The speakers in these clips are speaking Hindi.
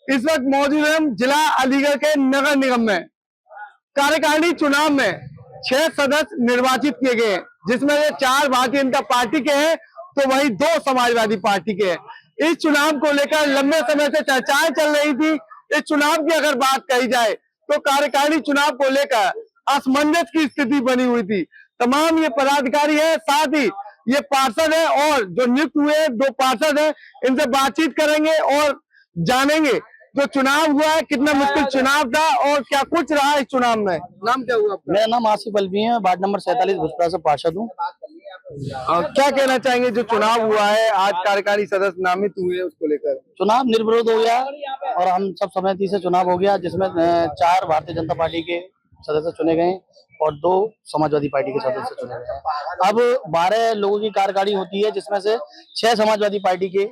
इस वक्त मौजूद है हम जिला अलीगढ़ के नगर निगम में। कार्यकारिणी चुनाव में 6 सदस्य निर्वाचित किए गए, जिसमें से 4 भारतीय जनता पार्टी के हैं तो वही 2 समाजवादी पार्टी के हैं। इस चुनाव को लेकर लंबे समय से चर्चाएं चल रही थी। इस चुनाव की अगर बात कही जाए तो कार्यकारिणी चुनाव को लेकर असमंजस की स्थिति बनी हुई थी। तमाम ये पदाधिकारी है, साथ ही ये पार्षद है और जो नियुक्त हुए 2 पार्षद है, इनसे बातचीत करेंगे और जानेंगे जो चुनाव हुआ है कितना मुश्किल चुनाव था और क्या कुछ रहा इस चुनाव में। नाम क्या हुआ आपका? मेरा नाम आसिफ अलवी है, वार्ड नंबर 47 भुजपुरा से पार्षद हूँ। क्या कहना चाहेंगे जो चुनाव हुआ है, आज कार्यकारी सदस्य नामित हुए उसको लेकर? चुनाव निर्विरोध हो गया और हम सब सहमति से चुनाव हो गया, जिसमें 4 भारतीय जनता पार्टी के सदस्य चुने गए और 2 समाजवादी पार्टी के सदस्य चुने गए। अब 12 लोगों की कार्यकारिणी होती है, जिसमें से 6 समाजवादी पार्टी के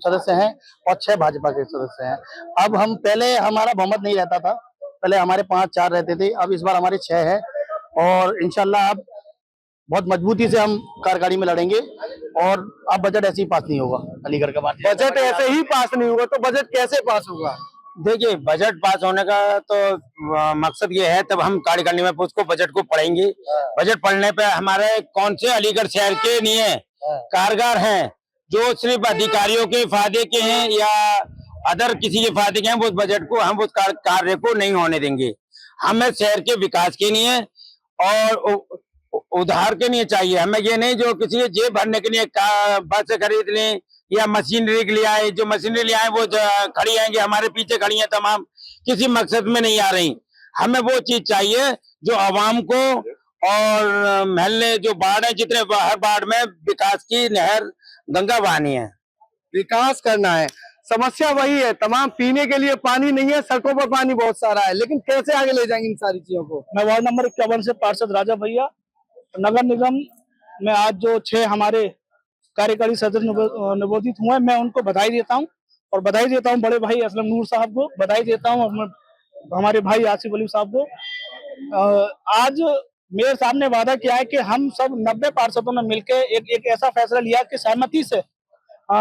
सदस्य हैं और 6 भाजपा के सदस्य हैं। अब हम पहले हमारा बहुमत नहीं रहता था, पहले हमारे 5-4 रहते थे, अब इस बार हमारे 6 है और इंशाल्लाह अब बहुत मजबूती से हम कार्यकारिणी में लड़ेंगे और अब बजट ऐसे ही पास नहीं होगा। अलीगढ़ का बजट ऐसे ही पास नहीं होगा तो बजट कैसे पास होगा? देखिए, बजट पास होने का तो मकसद ये है, तब हम कार्यकारिणी में उसको बजट को पढ़ेंगे। बजट पढ़ने पे हमारे कौन से अलीगढ़ शहर के लिए कारगर हैं जो सिर्फ अधिकारियों के फायदे के हैं या अदर किसी के फायदे के हैं, उस बजट को हम उस कार्य को नहीं होने देंगे। हमें शहर के विकास के लिए और उधार के लिए चाहिए। हमें ये नहीं जो किसी के जेब भरने के लिए बस खरीद लें या मशीनरी के लिए आए, जो मशीनरी ले आए वो खड़ी आएंगे, हमारे पीछे खड़ी हैं तमाम, किसी मकसद में नहीं आ रही। हमें वो चीज चाहिए जो आवाम को और महल्ले जो बाढ़ है, जितने हर बाढ़ में विकास की नहर गंगा बहानी है, विकास करना है। समस्या वही है, तमाम पीने के लिए पानी नहीं है, सड़कों पर पानी बहुत सारा है, लेकिन कैसे आगे ले जाएंगे इन सारी चीजों को? मैं वार्ड नंबर 51 से पार्षद राजा भैया। नगर निगम में आज जो 6 हमारे कार्यकारी सदस्य निर्वाचित हुए हैं, मैं उनको बधाई देता हूं और बधाई देता हूं बड़े भाई असलम नूर साहब को, बधाई देता हूं हमारे भाई आसिफ अली साहब को। आज मेयर साहब ने वादा किया है कि हम सब 90 पार्षदों ने मिलकर एक ऐसा फैसला लिया कि सहमति से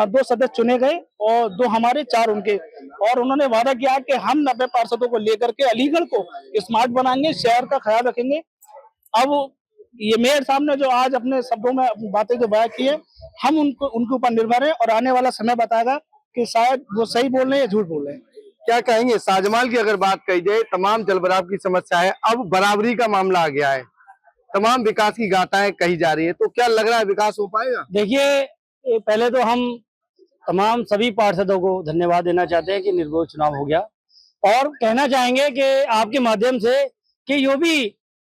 2 सदस्य चुने गए और 2 हमारे 4 उनके, और उन्होंने वादा किया कि हम 90 पार्षदों को लेकर के अलीगढ़ को स्मार्ट बनाएंगे, शहर का ख्याल रखेंगे। अब ये मेयर साहब ने जो आज अपने शब्दों में अपनी बातें जो बयां की है, हम उनके ऊपर निर्भर है और आने वाला समय बताएगा कि शायद वो सही बोल रहे हैं या झूठ बोल रहे हैं। क्या कहेंगे साजमाल की अगर बात कही जाए, तमाम जलभराव की समस्या है, अब बराबरी का मामला आ गया है, तमाम विकास की गाथाएं कही जा रही है, तो क्या लग रहा है विकास हो पाएगा? देखिए, पहले तो हम तमाम सभी पार्षदों को धन्यवाद देना चाहते हैं कि निर्विरोध चुनाव हो गया, और कहना चाहेंगे कि आपके माध्यम से कि जो भी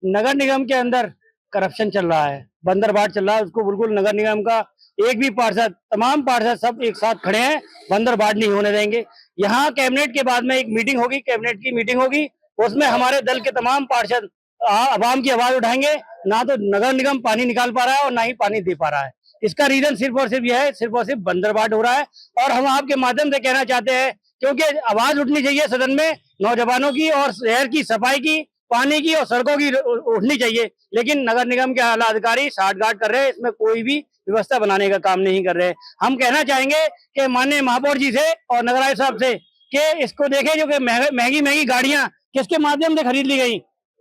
नगर निगम के अंदर करप्शन चल रहा है, बंदरबाट चल रहा है, उसको बिल्कुल नगर निगम का एक भी पार्षद, तमाम पार्षद सब एक साथ खड़े हैं, बंदरबाट नहीं होने देंगे। यहाँ कैबिनेट के बाद में एक मीटिंग होगी, कैबिनेट की मीटिंग होगी, उसमें हमारे दल के तमाम पार्षद आवाम की आवाज उठाएंगे। ना तो नगर निगम पानी निकाल पा रहा है और ना ही पानी दे पा रहा है। इसका रीजन सिर्फ और सिर्फ यह है, सिर्फ और सिर्फ बंदरबाट हो रहा है। और हम आपके माध्यम से कहना चाहते हैं, क्योंकि आवाज उठनी चाहिए सदन में नौजवानों की और शहर की सफाई की, पानी की और सड़कों की उठनी चाहिए, लेकिन नगर निगम के आला अधिकारी साठगांठ कर रहे हैं, इसमें कोई भी व्यवस्था बनाने का काम नहीं कर रहे। हम कहना चाहेंगे कि माननीय महापौर जी से और नगर आयुक्त साहब से कि इसको देखें, जो कि महंगी महंगी गाड़ियां किसके माध्यम से खरीद ली गई,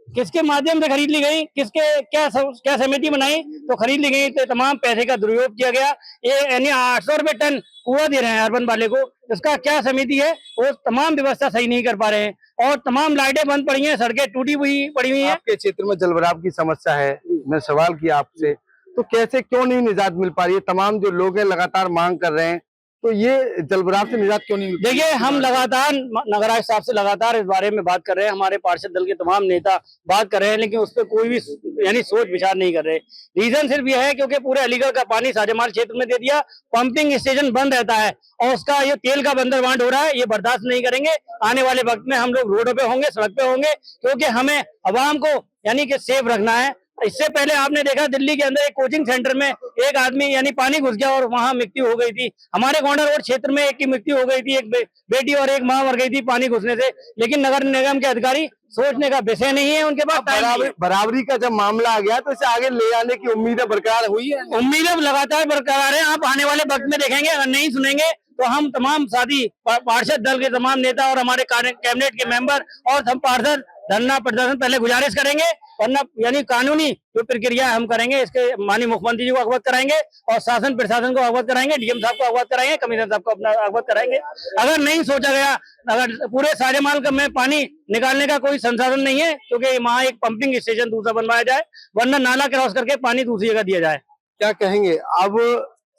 किसके माध्यम से खरीद ली गई, किसके क्या समिति बनाई तो खरीद ली गई, तो तमाम पैसे का दुरुपयोग किया गया। ये यानी 800 रुपए टन कुआ दे रहे हैं अर्बन वाले को, इसका क्या समिति है, वो तमाम व्यवस्था सही नहीं कर पा रहे हैं और तमाम लाइटें बंद पड़ी हैं, सड़कें टूटी हुई पड़ी हुई हैं। आपके क्षेत्र में जलभराव की समस्या है, मैं सवाल किया आपसे, तो कैसे क्यों नहीं निजात मिल पा रही है? तमाम जो लोग हैं लगातार मांग कर रहे हैं, तो ये जलभराव से निजात क्यों नहीं मिल? देखिए, हम लगातार नगर आयुक्त साहब से लगातार इस बारे में बात कर रहे हैं, हमारे पार्षद दल के तमाम नेता बात कर रहे हैं, लेकिन उस पर कोई भी यानी सोच विचार नहीं कर रहे। रीजन सिर्फ यह है क्योंकि पूरे अलीगढ़ का पानी शाहजमाल क्षेत्र में दे दिया, पंपिंग स्टेशन बंद रहता है और उसका ये तेल का बंदरबाट हो रहा है, ये बर्दाश्त नहीं करेंगे। आने वाले वक्त में हम लोग रोडों पे होंगे, सड़क पे होंगे, क्योंकि हमें अवाम को यानी कि सेफ रखना है। इससे पहले आपने देखा दिल्ली के अंदर एक कोचिंग सेंटर में एक आदमी यानी पानी घुस गया और वहां मृत्यु हो गई थी। हमारे गोंडा रोड क्षेत्र में एक की मृत्यु हो गई थी, एक बेटी और एक मां मर गई थी पानी घुसने से, लेकिन नगर निगम के अधिकारी सोचने का विषय नहीं है उनके पास। बराबरी का जब मामला आ गया तो इसे आगे ले जाने की उम्मीदें बरकरार हुई है? उम्मीदें लगातार बरकरार है। आप आने वाले वक्त में देखेंगे, अगर नहीं सुनेंगे तो हम तमाम साथी पार्षद दल के तमाम नेता और हमारे कैबिनेट के मेंबर और हम पार्षद धरना प्रदर्शन पहले गुजारिश करेंगे, वरना यानी कानूनी जो प्रक्रिया हम करेंगे इसके माननीय मुख्यमंत्री जी को अवगत कराएंगे और शासन प्रशासन को अवगत कराएंगे, डीएम साहब को अवगत कराएंगे, कमिश्नर साहब को अपना अवगत कराएंगे। अगर नहीं सोचा गया, अगर पूरे सारेमाल का में पानी निकालने का कोई संसाधन नहीं है, क्योंकि वहाँ एक पंपिंग स्टेशन दूसरा बनवाया जाए, वरना नाला क्रॉस करके पानी दूसरी जगह दिया जाए। क्या कहेंगे? अब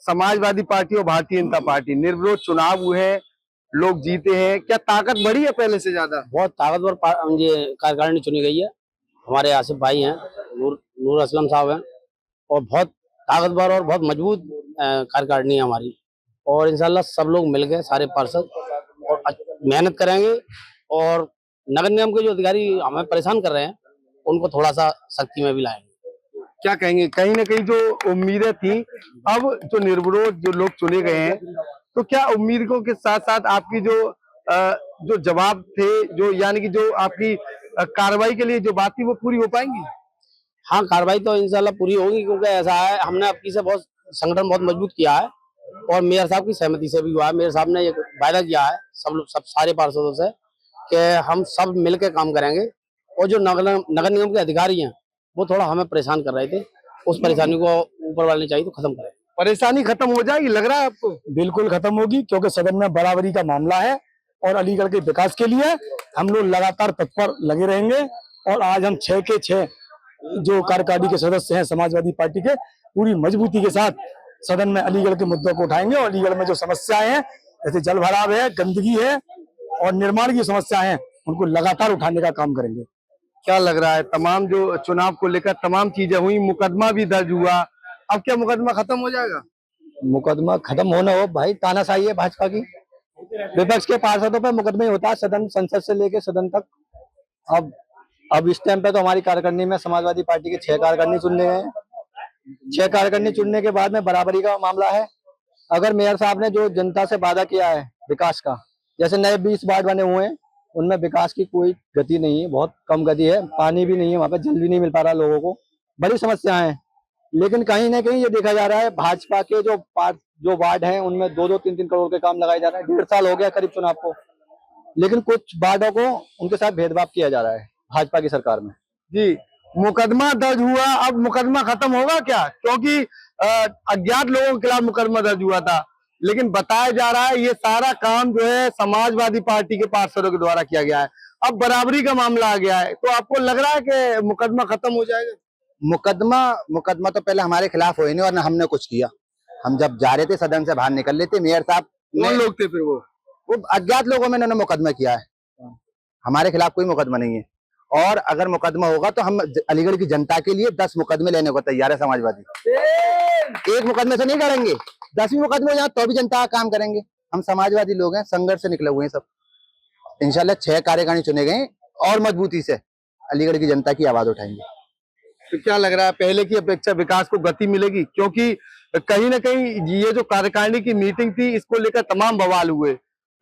समाजवादी पार्टी और भारतीय जनता पार्टी निर्विरोध चुनाव हुए हैं, लोग जीते हैं, क्या ताकत बढ़ी है पहले से ज्यादा? बहुत ताकतवर ये कार्यकारिणी चुनी गई है। हमारे आसिफ भाई हैं, नूर असलम साहब हैं, और बहुत ताकतवर और बहुत मजबूत कार्यकारिणी है हमारी। और इंशाल्लाह सब लोग मिल गए, सारे पार्षद, और मेहनत करेंगे। और नगर निगम के जो अधिकारी हमें परेशान कर रहे हैं, उनको थोड़ा सा सख्ती में भी लाएंगे। क्या कहेंगे? कहीं ना कहीं जो उम्मीदें थी, अब जो निर्विरोध जो लोग चुने गए हैं, तो क्या उम्मीदों के साथ साथ आपकी जो जवाब थे, जो यानी कि जो आपकी कार्रवाई के लिए जो बात थी, वो पूरी हो पाएंगी? हाँ, कार्रवाई तो इंशाल्लाह पूरी होगी, क्योंकि ऐसा है हमने आपकी से बहुत संगठन बहुत मजबूत किया है और मेयर साहब की सहमति से भी हुआ है। मेयर साहब ने ये वायदा किया है सब सारे पार्षदों से कि हम सब मिलकर काम करेंगे। और जो नगर निगम के अधिकारी हैं वो थोड़ा हमें परेशान कर रहे थे, उस परेशानी को ऊपर वाले चाहिए तो खत्म करें। परेशानी खत्म हो जाएगी लग रहा है आपको? बिल्कुल खत्म होगी, क्योंकि सदन में बराबरी का मामला है और अलीगढ़ के विकास के लिए हम लोग लगातार तत्पर लगे रहेंगे। और आज हम 6 के 6 जो कार्यकारिणी के सदस्य हैं समाजवादी पार्टी के, पूरी मजबूती के साथ सदन में अलीगढ़ के मुद्दों को उठाएंगे। और अलीगढ़ में जो समस्याएं हैं, जैसे जल भराव है, गंदगी है और निर्माण की समस्याएं हैं, उनको लगातार उठाने का काम करेंगे। क्या लग रहा है, तमाम जो चुनाव को लेकर तमाम चीजें हुई, मुकदमा भी दर्ज हुआ, अब क्या मुकदमा खत्म हो जाएगा? मुकदमा खत्म होना हो भाई, तानाशाही है भाजपा की, विपक्ष के पार्षदों पर मुकदमा ही होता है, सदन संसद से लेके सदन तक। अब इस टाइम पे तो हमारी कार्यकारिणी में समाजवादी पार्टी के 6 कार्यकारिणी चुनने गए हैं। 6 कार्यकारिणी चुनने के बाद में बराबरी का मामला है। अगर मेयर साहब ने जो जनता से वादा किया है विकास का, जैसे नए 20 वार्ड बने हुए हैं, उनमें विकास की कोई गति नहीं है, बहुत कम गति है, पानी भी नहीं है, वहां पे जल भी नहीं मिल पा रहा लोगों को, बड़ी समस्याएं हैं। लेकिन कहीं ना कहीं ये देखा जा रहा है भाजपा के जो वार्ड हैं उनमें 2-2, 3-3 करोड़ के काम लगाए जा रहे हैं। 1.5 साल हो गया करीब चुनाव को, लेकिन कुछ वार्डों को उनके साथ भेदभाव किया जा रहा है भाजपा की सरकार में। जी, मुकदमा दर्ज हुआ, अब मुकदमा खत्म होगा क्या? क्योंकि अज्ञात लोगों के खिलाफ मुकदमा दर्ज हुआ था, लेकिन बताया जा रहा है ये सारा काम जो है समाजवादी पार्टी के पार्षदों के द्वारा किया गया है। अब बराबरी का मामला आ गया है, तो आपको लग रहा है कि मुकदमा खत्म हो जाएगा? मुकदमा तो पहले हमारे खिलाफ हुए नहीं और न हमने कुछ किया। हम जब जा रहे थे सदन से बाहर निकल रहे थे, मेयर साहब कौन लोग थे फिर? वो अज्ञात लोगों में इन्होंने मुकदमा किया है, हमारे खिलाफ कोई मुकदमा नहीं है। और अगर मुकदमा होगा तो हम अलीगढ़ की जनता के लिए 10 मुकदमे लेने को तैयार है समाजवादी। एक मुकदमे से नहीं करेंगे, 10 मुकदमे हो जाए तो भी जनता का काम करेंगे। हम समाजवादी लोग हैं, संघर्ष से निकले हुए हैं सब। इंशाल्लाह 6 कार्यकारिणी चुने गए और मजबूती से अलीगढ़ की जनता की आवाज उठाएंगे। तो क्या लग रहा है, पहले की अपेक्षा विकास को गति मिलेगी? क्योंकि कहीं ना कहीं ये जो कार्यकारिणी की मीटिंग थी, इसको लेकर तमाम बवाल हुए,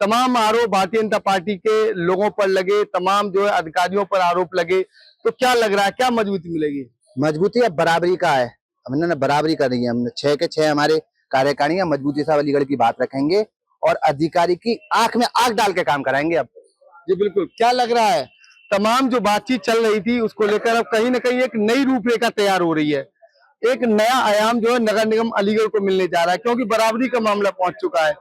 तमाम आरोप भारतीय जनता पार्टी के लोगों पर लगे, तमाम जो है अधिकारियों पर आरोप लगे, तो क्या लग रहा है, क्या मजबूती मिलेगी? मजबूती अब बराबरी का है, हमने बराबरी करनी है। हमने 6 के 6 हमारे कार्यकारिणी मजबूती से अलीगढ़ की बात रखेंगे और अधिकारी की आंख में आंख डाल के काम कराएंगे। अब जी बिल्कुल। क्या लग रहा है, तमाम जो बातचीत चल रही थी उसको लेकर अब कहीं ना कहीं एक नई रूपरेखा तैयार हो रही है, एक नया आयाम जो है नगर निगम अलीगढ़ को मिलने जा रहा है, क्योंकि बराबरी का मामला पहुंच चुका है।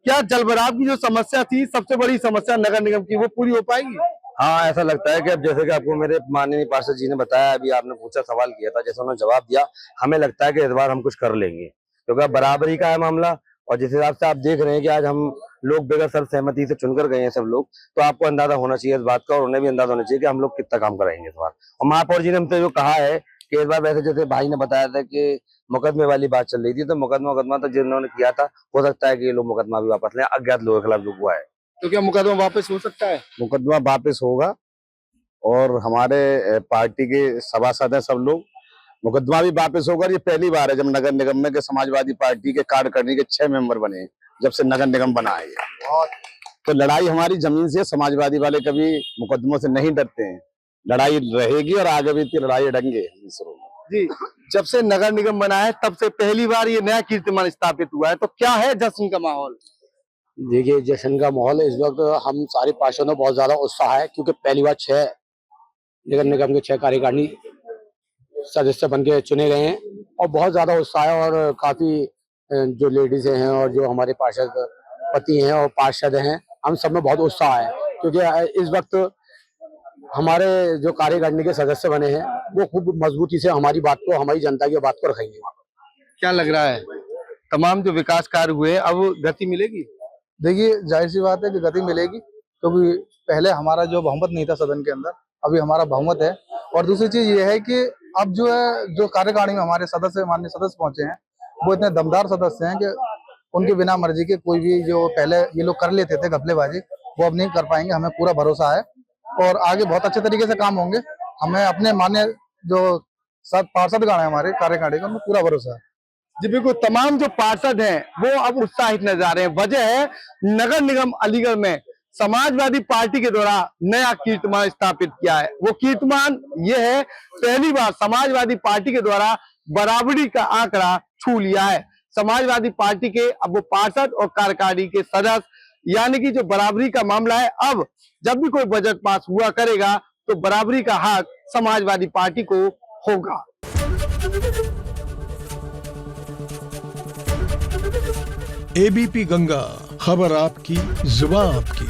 क्या जलभराव की जो समस्या थी, सबसे बड़ी समस्या नगर निगम की, वो पूरी हो पाएगी? हाँ, ऐसा लगता है कि अब जैसे कि आपको मेरे माननीय पार्षद जी ने बताया, अभी आपने पूछा सवाल किया था, जैसे उन्होंने जवाब दिया, हमें लगता है कि इस बार हम कुछ कर लेंगे, क्योंकि अब बराबरी का है मामला। और जिस हिसाब से आप देख रहे हैं कि आज हम लोग बगैर सर्वसहमति से चुनकर गए हैं सब लोग, तो आपको अंदाजा होना चाहिए इस बात का और उन्हें भी अंदाजा होना चाहिए कि हम लोग कितना काम कराएंगे इस बार। और महापौर जी ने हमसे जो कहा है कि इस बार, वैसे जैसे भाई ने बताया था कि मुकदमे वाली बात चल रही थी, तो मुकदमा तो जिन्होंने किया था, हो सकता है कि ये लोग मुकदमा भी वापस लें, अज्ञात लोगों के खिलाफ जो हुआ है। तो क्या मुकदमा वापस हो सकता है? मुकदमा वापस होगा और हमारे पार्टी के सभासद हैं सब लोग, मुकदमा भी वापस होगा। ये पहली बार है जब नगर निगम में के समाजवादी पार्टी के कार्यकारिणी के 6 मेंबर बने, जब से नगर निगम बना है। तो लड़ाई हमारी जमीन से, समाजवादी वाले कभी मुकदमों से नहीं डरते हैं, लड़ाई रहेगी और आगे भी इतनी लड़ाई लड़ेंगे जी। जब से नगर निगम बना है तब से पहली बार ये नया कीर्तिमान स्थापित हुआ है, तो क्या है जश्न का माहौल? देखिए जश्न का माहौल इस वक्त हम सारे पार्षदों में बहुत ज्यादा उत्साह है, क्योंकि पहली बार 6 नगर निगम के 6 कार्यकारिणी सदस्य बन के चुने गए हैं और बहुत ज्यादा उत्साह है। और काफी जो लेडीज हैं और जो हमारे पार्षद पति हैं और पार्षद हैं, हम सब में बहुत उत्साह है, क्योंकि इस वक्त हमारे जो कार्यकारिणी के सदस्य बने हैं वो खूब मजबूती से हमारी बात को, हमारी जनता की बात को रखेंगे। क्या लग रहा है, तमाम जो विकास कार्य हुए अब गति मिलेगी? देखिए जाहिर सी बात है कि गति मिलेगी, क्योंकि पहले हमारा जो बहुमत नहीं था सदन के अंदर, अभी हमारा बहुमत है। और दूसरी चीज ये है कि अब जो है, जो कार्यकारिणी में हमारे सदस्य, माननीय सदस्य पहुंचे हैं, वो इतने दमदार सदस्य हैं कि उनके बिना मर्जी के कोई भी जो पहले ये लोग कर लेते थे घपलेबाजी, वो अब नहीं कर पाएंगे। हमें पूरा भरोसा है और आगे बहुत अच्छे तरीके से काम होंगे। हमें अपने मान्य जो पार्षदगण है हमारे कार्यकारिणी का, उनमें पूरा भरोसा है। जी बिल्कुल, तमाम जो पार्षद हैं वो अब उत्साहित नजर आ रहे हैं। वजह है नगर निगम अलीगढ़ में समाजवादी पार्टी के द्वारा नया कीर्तिमान स्थापित किया है। वो कीर्तिमान ये है, पहली बार समाजवादी पार्टी के द्वारा बराबरी का आंकड़ा छू लिया है। समाजवादी पार्टी के अब वो पार्षद और कार्यकारिणी के सदस्य, यानी कि जो बराबरी का मामला है, अब जब भी कोई बजट पास हुआ करेगा तो बराबरी का हक समाजवादी पार्टी को होगा। एबीपी गंगा, खबर आपकी, जुबान आपकी।